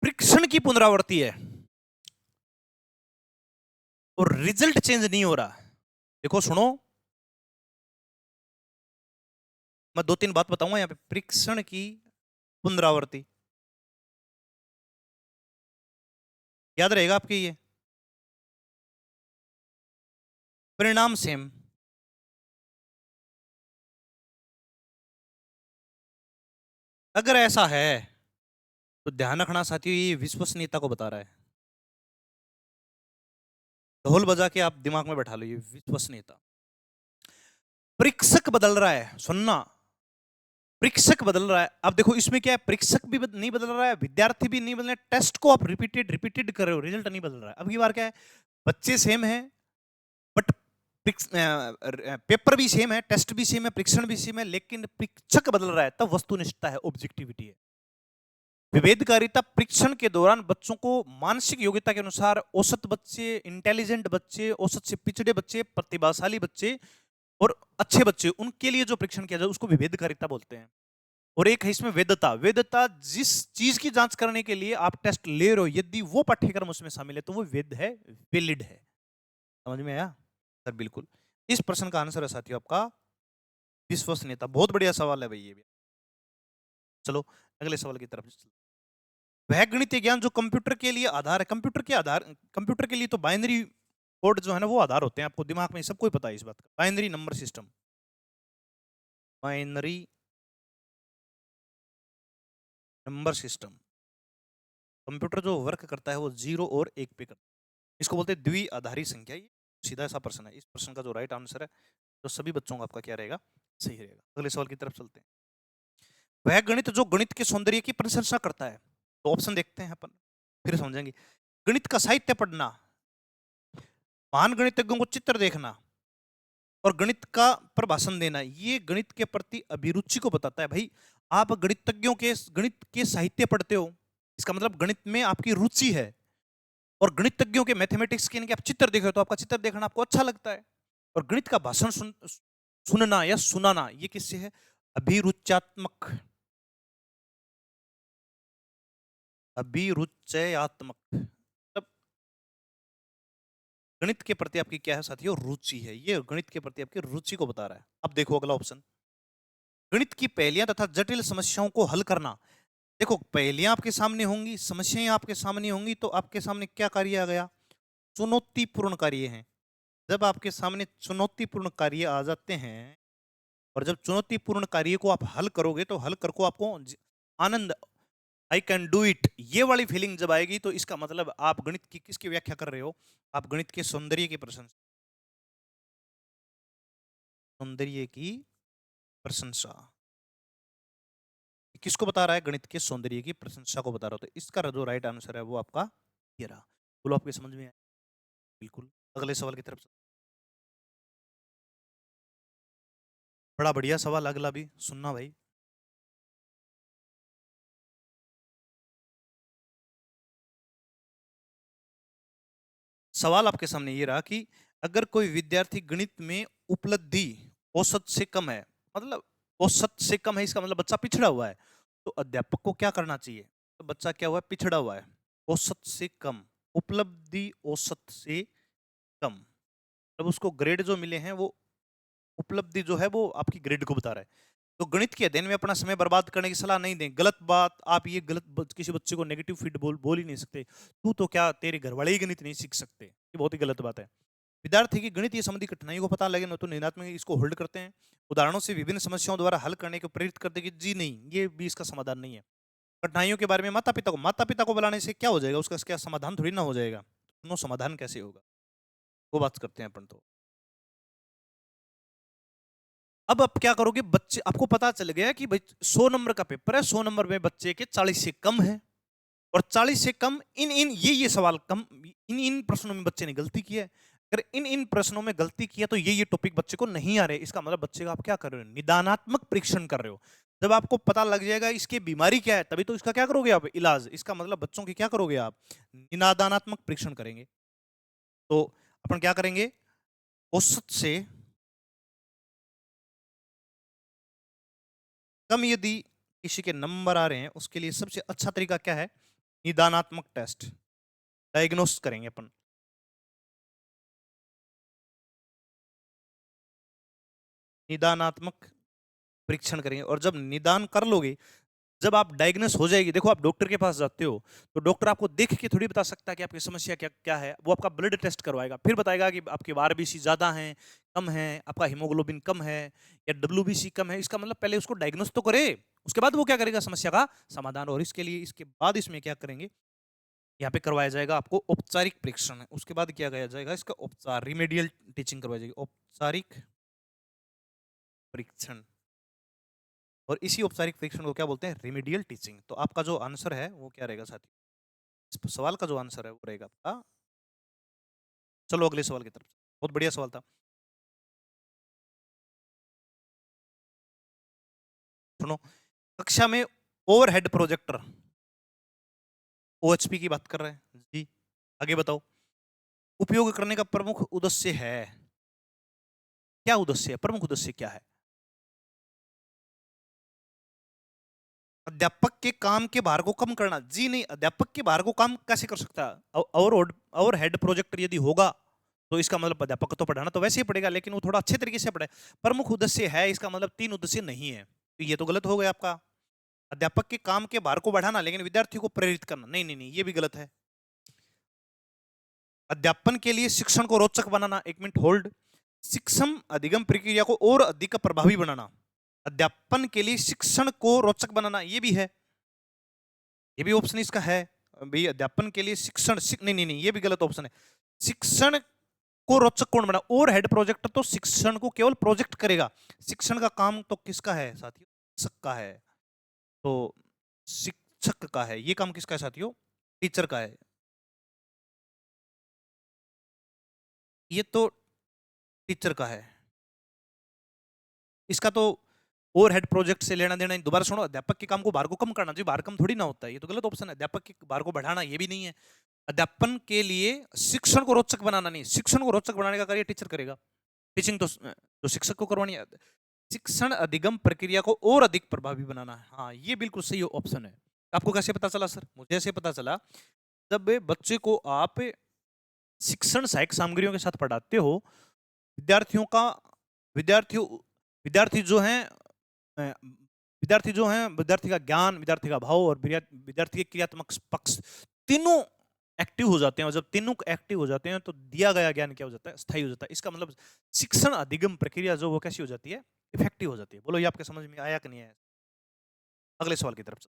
Speaker 1: परीक्षण की पुनरावृत्ति है और रिजल्ट चेंज नहीं हो रहा। देखो सुनो, मैं 2-3 बात बताऊंगा यहाँ पे। परीक्षण की पुनरावृत्ति याद रहेगा आपके? ये परिणाम सेम। अगर ऐसा है तो ध्यान रखना साथियों, ये विश्वसनीयता को बता रहा है। ढोल बजा के आप दिमाग में बैठा लो, ये विश्वसनीयता। परीक्षक बदल रहा है, सुनना, परीक्षक बदल रहा है। अब देखो इसमें क्या है, परीक्षक भी नहीं बदल रहा है, विद्यार्थी भी नहीं बदल रहे हैं, टेस्ट को आप रिपीटेड रिपीटेड कर रहे हो, रिजल्ट नहीं बदल रहा है। अब की बार क्या है, बच्चे सेम है बट पेपर भी सेम है, टेस्ट भी सेम है, परीक्षण भी सेम है, लेकिन परीक्षक बदल रहा है, तब वस्तुनिष्ठता है, ऑब्जेक्टिविटी है। विभेदकारिता परीक्षण के दौरान बच्चों को मानसिक योग्यता के अनुसार औसत बच्चे, इंटेलिजेंट बच्चे, औसत से पिछड़े बच्चे, प्रतिभाशाली बच्चे और अच्छे बच्चे, उनके लिए जो परीक्षण किया जाए उसको विभेदकारिता बोलते हैं। और एक है इसमें वेदता। वेदता जिस चीज की जांच करने के लिए आप टेस्ट ले रहे हो, यदि वो पाठ्यक्रम उसमें शामिल है तो वो वेद है, वैलिड है। समझ में आया सर? बिल्कुल। इस प्रश्न का आंसर है साथियों आपका विश्वसनीयता। बहुत बढ़िया सवाल है भाई ये भी। चलो अगले सवाल की तरफ चलते हैं। वह गणितीय ज्ञान जो कंप्यूटर के लिए आधार है। कंप्यूटर के लिए तो बाइनरी कोड जो है ना वो आधार होते हैं। आपको दिमाग में सबको ही पता है इस बात का। Binary number system, binary number system, computer जो वर्क करता है वो 0 और 1 पे करता है। इसको बोलते हैं द्विआधारी संख्या। ये सीधा सा प्रश्न है। इस प्रश्न का जो राइट आंसर है तो सभी बच्चों का आपका क्या रहेगा, सही रहेगा। अगले सवाल की तरफ चलते हैं। वह गणित जो गणित के सौंदर्य की प्रशंसा करता है। तो ऑप्शन देखते हैं अपन, फिर समझेंगे। गणित का साहित्य पढ़ना, महान गणितज्ञों को चित्र देखना और गणित का पर भाषण देना, ये गणित के प्रति अभिरुचि को बताता है। भाई आप गणितज्ञों के गणित के साहित्य पढ़ते हो, इसका मतलब गणित में आपकी रुचि है। और गणितज्ञों के मैथमेटिक्स के आप चित्र देख रहे हो तो आपका चित्र देखना आपको अच्छा लगता है। और गणित का भाषण सुनना या सुनाना, ये किससे है, अभिरुचात्मक, अभिरुचयात्मक। मतलब गणित के प्रति आपकी क्या है साथियों, रुचि है। ये गणित के प्रति आपकी रुचि को बता रहा है। अब देखो अगला ऑप्शन, गणित की पहेलियां तथा जटिल समस्याओं को हल करना। देखो पहेलियां आपके सामने होंगी, समस्याएं आपके सामने होंगी, तो आपके सामने क्या कार्य आ गया, चुनौतीपूर्ण कार्य हैं। जब आपके सामने चुनौतीपूर्ण कार्य आ जाते हैं और जब चुनौतीपूर्ण कार्य को आप हल करोगे तो हल कर को आपको आनंद, आई कैन डू इट, ये वाली फीलिंग जब आएगी तो इसका मतलब आप गणित की किसकी व्याख्या कर रहे हो, आप गणित के सौंदर्य की प्रशंसा, सौंदर्य की प्रशंसा किसको बता रहा है, गणित के सौंदर्य की प्रशंसा को बता रहा हो। तो इसका जो राइट आंसर है वो आपका ये रहा। बोलो आपके समझ में आया? बिल्कुल। अगले सवाल की तरफ बड़ा बढ़िया सवाल अगला भी सुनना भाई। सवाल आपके सामने ये रहा कि अगर कोई विद्यार्थी गणित में उपलब्धि औसत से कम है, मतलब औसत से कम है इसका मतलब बच्चा पिछड़ा हुआ है, तो अध्यापक को क्या करना चाहिए। तो बच्चा क्या हुआ है, पिछड़ा हुआ है, औसत से कम, उपलब्धि औसत से कम, तब उसको ग्रेड जो मिले हैं वो उपलब्धि जो है वो आपकी ग्रेड को बता रहा है। तो गणित के अध्ययन में अपना समय बर्बाद करने की सलाह नहीं दें। गलत बात, आप ये किसी बच्चे को नेगेटिव फीड बोल ही नहीं सकते। तू तो क्या, तेरे घर वाले ही गणित नहीं सीख सकते, ये बहुत ही गलत बात है। विद्यार्थी की गणित संबंधी कठिनाइयों को पता लगे न तो निदात्मक इसको होल्ड करते हैं, उदाहरणों से विभिन्न समस्याओं द्वारा हल करने को प्रेरित करते कि जी नहीं, ये भी इसका समाधान नहीं है। कठिनाइयों के बारे में माता पिता को बुलाने से क्या हो जाएगा, उसका क्या समाधान थोड़ी ना हो जाएगा। दोनों समाधान कैसे होगा, वो बात करते हैं अपन। तो अब आप क्या करोगे, बच्चे आपको पता चल गया कि भाई 100 नंबर का पेपर है, 100 नंबर में बच्चे के 40 से कम है, और 40 से कम इन इन ये सवाल कम, इन इन प्रश्नों में बच्चे ने गलती की है। अगर इन इन प्रश्नों में गलती किया तो ये टॉपिक बच्चे को नहीं आ रहे, इसका मतलब बच्चे का आप क्या कर रहे हो, निदानात्मक परीक्षण कर रहे हो। जब आपको पता लग जाएगा इसकी बीमारी क्या है, तभी तो इसका क्या करोगे आप, इलाज। इसका मतलब बच्चों की क्या करोगे आप, निदानात्मक परीक्षण करेंगे। तो अपन क्या करेंगे, औसत से कम यदि किसी के नंबर आ रहे हैं उसके लिए सबसे अच्छा तरीका क्या है, निदानात्मक टेस्ट, डायग्नोस करेंगे अपन। निदानात्मक परीक्षण करेंगे और जब निदान कर लोगे, जब आप डायग्नोस हो जाएगी, देखो आप डॉक्टर के पास जाते हो तो डॉक्टर आपको देख के थोड़ी बता सकता है कि आपकी समस्या क्या क्या है। वो आपका ब्लड टेस्ट करवाएगा, फिर बताएगा कि आपके आरबीसी ज्यादा हैं, कम है, आपका हीमोग्लोबिन कम है या डब्ल्यूबीसी कम है। इसका मतलब पहले उसको डायग्नोस तो करे, उसके बाद वो क्या करेगा, समस्या का समाधान। और इसके लिए इसके बाद इसमें क्या करेंगे, यहाँ पे करवाया जाएगा आपको औपचारिक परीक्षण है, उसके बाद किया गया जाएगा इसका उपचार, रिमेडियल टीचिंग करवाई जाएगी, औपचारिक परीक्षण। और इसी औपचारिक परीक्षण को क्या बोलते हैं? Remedial teaching. तो आपका जो आंसर है वो क्या रहेगा साथियों? इस सवाल का जो आंसर है वो रहेगा आपका, चलो अगले सवाल की तरफ। बहुत बढ़िया सवाल था। सुनो, कक्षा में ओवरहेड प्रोजेक्टर, ओएचपी की बात कर रहे हैं जी, आगे बताओ। उपयोग करने का प्रमुख उद्देश्य है, क्या उद्देश्य है? प्रमुख उद्देश्य क्या है? अध्यापक के काम के भार को कम करना। जी नहीं, अध्यापक के भार को कम कैसे कर सकता है? ओवर हेड प्रोजेक्टर यदि होगा तो इसका मतलब अध्यापक को तो पढ़ाना तो वैसे ही पड़ेगा, लेकिन वो थोड़ा अच्छे तरीके से पढ़े। प्रमुख उद्देश्य है, इसका मतलब तीन उद्देश्य नहीं है, तो ये तो गलत हो गया आपका। अध्यापक के काम के भार को बढ़ाना लेकिन विद्यार्थियों को प्रेरित करना, नहीं नहीं नहीं, ये भी गलत है। अध्यापन के लिए शिक्षण को रोचक बनाना, एक मिनट होल्ड, शिक्षण अधिगम प्रक्रिया को और अधिक प्रभावी बनाना। अध्यापन के लिए शिक्षण को रोचक बनाना, ये भी है, ये भी ऑप्शन इसका है भाई। अध्यापन के लिए शिक्षण नहीं नहीं नहीं, ये भी गलत ऑप्शन है। शिक्षण को रोचक कौन बना? और हेड प्रोजेक्टर तो शिक्षण को केवल प्रोजेक्ट करेगा, शिक्षण का काम तो किसका है साथियों? शिक्षक का है। तो शिक्षक का है ये काम, किसका है साथियों? टीचर का है। ये तो टीचर का है, इसका तो ओवरहेड प्रोजेक्ट से लेना देना नहीं। दोबारा सुनो, अध्यापक के काम को भार को कम करना, जी भार कम थोड़ी ना होता है, ये तो गलत ऑप्शन है। अध्यापक के भार को बढ़ाना, ये भी नहीं है। अध्यापन के लिए शिक्षण को रोचक बनाना, नहीं, शिक्षण को रोचक बनाने का कार्य टीचर करेगा। टीचिंग तो शिक्षक को करवानी है। शिक्षण अधिगम प्रक्रिया को और अधिक प्रभावी बनाना है, हाँ ये बिल्कुल सही ऑप्शन है। आपको कैसे पता चला सर? मुझे ऐसे पता चला, जब बच्चे को आप शिक्षण सहायक सामग्रियों के साथ पढ़ाते हो, विद्यार्थियों का विद्यार्थियों विद्यार्थी जो हैं विद्यार्थी का ज्ञान, विद्यार्थी का भाव और विद्यार्थी के क्रियात्मक पक्ष, तीनों एक्टिव हो जाते हैं। और जब तीनों एक्टिव हो जाते हैं तो दिया गया ज्ञान क्या हो जाता है? स्थायी हो जाता है। इसका मतलब शिक्षण अधिगम प्रक्रिया जो वो कैसी हो जाती है? इफेक्टिव हो जाती है। बोलो ये आपके समझ में आया कि नहीं आया? अगले सवाल की तरफ।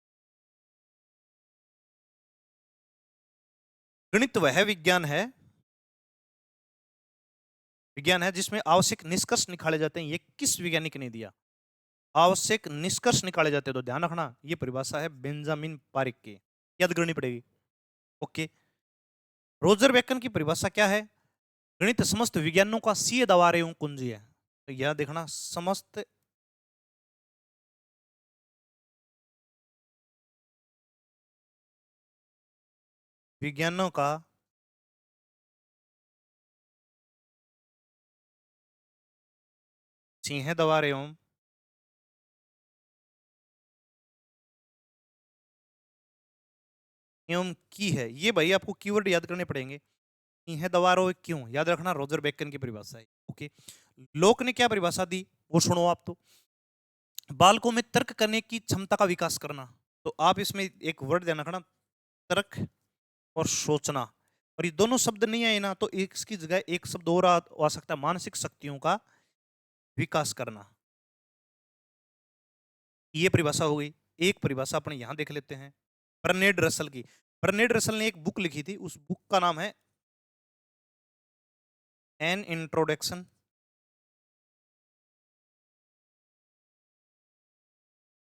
Speaker 1: गणित वह विज्ञान है जिसमें आवश्यक निष्कर्ष निकाले जाते हैं। ये किस वैज्ञानिक ने दिया? आवश्यक निष्कर्ष निकाले जाते हैं, तो ध्यान रखना ये परिभाषा है बेंजामिन पारिक की, याद करनी पड़ेगी। ओके, रोजर बेकन की परिभाषा क्या है? गणित समस्त विज्ञानों का सीध आधार एवं कुंजी है। तो यह देखना, समस्त विज्ञानों का सिंह दवार एवं की है। ये भाई आपको कीवर्ड याद करने पड़ेंगे। सिंह दवारो क्यों, याद रखना, रोजर बेकन की परिभाषा है। ओके, लोक ने क्या परिभाषा दी वो सुनो आप। तो बालकों में तर्क करने की क्षमता का विकास करना। तो आप इसमें एक वर्ड ध्यान रखना, तर्क और सोचना। और ये दोनों शब्द नहीं आए ना तो इसकी जगह एक शब्द और आ सकता है, मानसिक शक्तियों का विकास करना। ये परिभाषा हो गई। एक परिभाषा अपने यहां देख लेते हैं, बर्नेड रसल की। बर्नेड रसल ने एक बुक लिखी थी, उस बुक का नाम है an introduction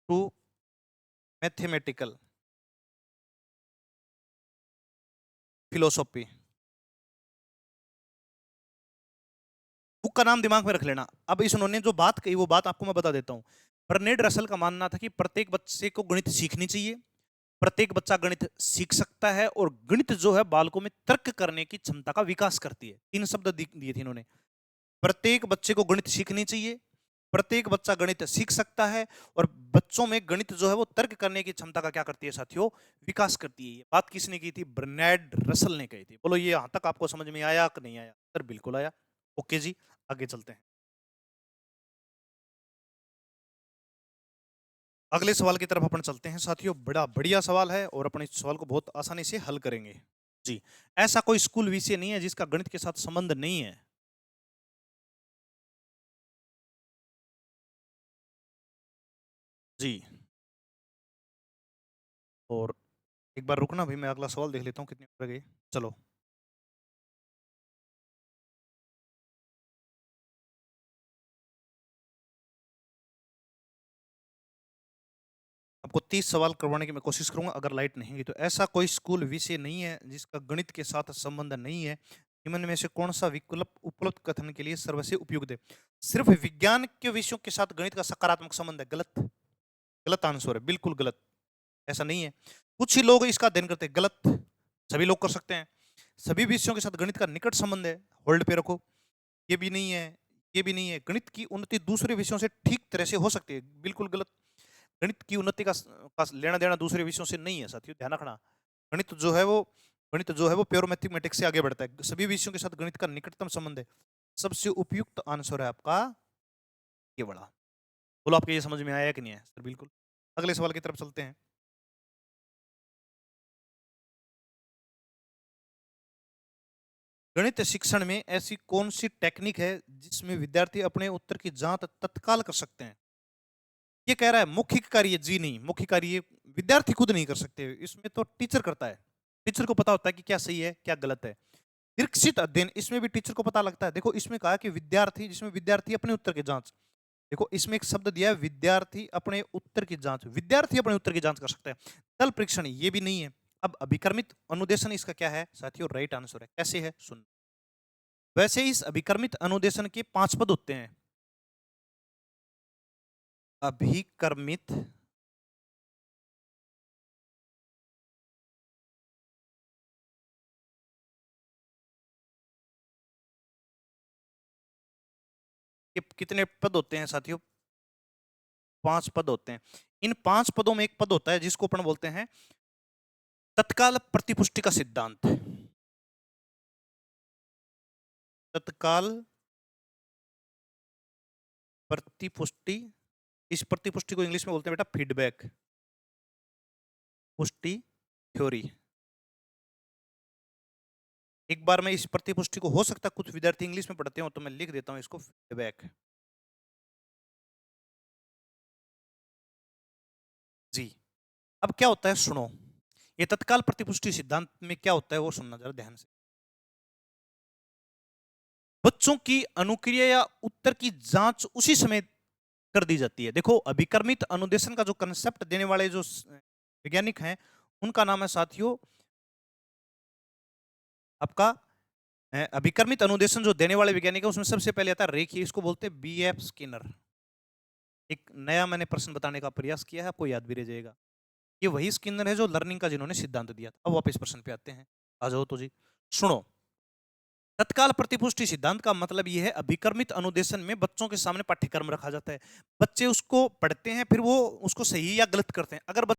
Speaker 1: to mathematical philosophy. Book का नाम दिमाग में रख लेना। अब इस उन्होंने जो बात कही वो बात आपको मैं बता देता हूं। बर्नेड रसल का मानना था कि प्रत्येक बच्चे को गणित सीखनी चाहिए, प्रत्येक बच्चा गणित सीख सकता है, और गणित जो है बालकों में तर्क करने की क्षमता का विकास करती है। तीन शब्द दिए थे इन्होंने। प्रत्येक बच्चे को गणित सीखनी चाहिए, प्रत्येक बच्चा गणित सीख सकता है, और बच्चों में गणित जो है वो तर्क करने की क्षमता का क्या करती है साथियों? विकास करती है। ये बात किसने की थी? बर्नैड रसल ने कही थी। बोलो ये यहां तक आपको समझ में आया कि नहीं आया? सर बिल्कुल आया। ओके जी, आगे चलते हैं। अगले सवाल की तरफ अपन चलते हैं साथियों। बड़ा बढ़िया सवाल है और अपन इस सवाल को बहुत आसानी से हल करेंगे जी। ऐसा कोई स्कूल विषय नहीं है जिसका गणित के साथ संबंध नहीं है। जी, और एक बार रुकना भाई, मैं अगला सवाल देख लेता हूँ कितने रह गए। चलो, आपको 30 सवाल करवाने की मैं कोशिश करूंगा अगर लाइट नहीं गई तो। ऐसा कोई स्कूल विषय नहीं है जिसका गणित के साथ संबंध नहीं है। निम्न में से कौन सा विकल्प उपलब्ध कथन के लिए सर्वस्व उपयुक्त है? सिर्फ विज्ञान के विषयों के साथ गणित का सकारात्मक संबंध है। गलत, गलत आंसर है, बिल्कुल गलत। ऐसा नहीं है। कुछ ही लोग इसका अध्ययन करते हैं, गलत। सभी लोग कर सकते हैं। सभी विषयों के साथ गणित का निकट संबंध है, होल्ड पे रखो। ये भी नहीं है, ये भी नहीं है। गणित की उन्नति दूसरे विषयों से ठीक तरह से हो सकती है, बिल्कुल गलत। गणित की उन्नति का लेना देना दूसरे विषयों से नहीं है साथियों, ध्यान रखना। गणित जो है वो गणित जो है वो प्योर मैथमेटिक्स से आगे बढ़ता है। सभी विषयों के साथ गणित का निकटतम संबंध है। सबसे उपयुक्त आंसर है आपका ये वाला। बोलो आपके ये समझ में आया कि नहीं है? सर बिल्कुल। अगले सवाल की तरफ चलते हैं। गणित शिक्षण में ऐसी कौन सी टेक्निक है जिसमें विद्यार्थी अपने उत्तर की जांच तत्काल कर सकते हैं? ये कह रहा है मौखिक कार्य, जी नहीं, मौखिक कार्य विद्यार्थी खुद नहीं कर सकते, इसमें तो टीचर करता है। टीचर को पता होता है कि क्या सही है क्या गलत है। दीक्षित अध्ययन, इसमें भी टीचर को पता लगता है। देखो इसमें कहा कि विद्यार्थी, जिसमें विद्यार्थी अपने उत्तर की जांच, देखो इसमें एक शब्द दिया है विद्यार्थी अपने उत्तर की जांच, विद्यार्थी अपने उत्तर की जांच कर सकता है। दल परीक्षण, ये भी नहीं है। अब अभिकर्मित अनुदेशन इसका क्या है साथियों? राइट आंसर है। कैसे है सुन। वैसे इस अभिकर्मित अनुदेशन के 5 पद होते हैं। अभिकर्मित के कितने पद होते हैं साथियों? 5 पद होते हैं। इन 5 पदों में एक पद होता है जिसको अपन बोलते हैं तत्काल प्रतिपुष्टि का सिद्धांत। तत्काल प्रतिपुष्टि, इस प्रतिपुष्टि को इंग्लिश में बोलते हैं बेटा फीडबैक पुष्टि थ्योरी। एक बार मैं इस प्रतिपुष्टि को, हो सकता है कुछ विद्यार्थी इंग्लिश में पढ़ते हो तो मैं लिख देता हूं इसको फीडबैक। जी। अब क्या होता है सुनो, ये तत्काल प्रतिपुष्टि सिद्धांत में क्या होता है वो सुनना जरा ध्यान से। बच्चों की अनुक्रिया या उत्तर की जांच उसी समय कर दी जाती है। देखो अभिकर्मित अनुदेशन का जो कंसेप्ट देने वाले जो वैज्ञानिक हैं उनका नाम है साथियों आपका अभिकर्मित अनुदेशन जो देने वाले वैज्ञानिक है उसमें सबसे पहले आता है रेखीय, इसको बोलते हैं बीएफ स्किनर। एक नया मैंने प्रश्न बताने का प्रयास किया है, आपको याद भी रह जाएगा। ये वही स्किनर है जो लर्निंग का जिन्होंने सिद्धांत दिया था। अब वापस प्रश्न पे आते हैं, आ जाओ तो जी। सुनो, तत्काल प्रतिपुष्टि सिद्धांत का मतलब यह है अभिकर्मित अनुदेशन में बच्चों के सामने पाठ्यक्रम रखा जाता है, बच्चे उसको पढ़ते हैं, फिर वो उसको सही या गलत करते हैं। अगर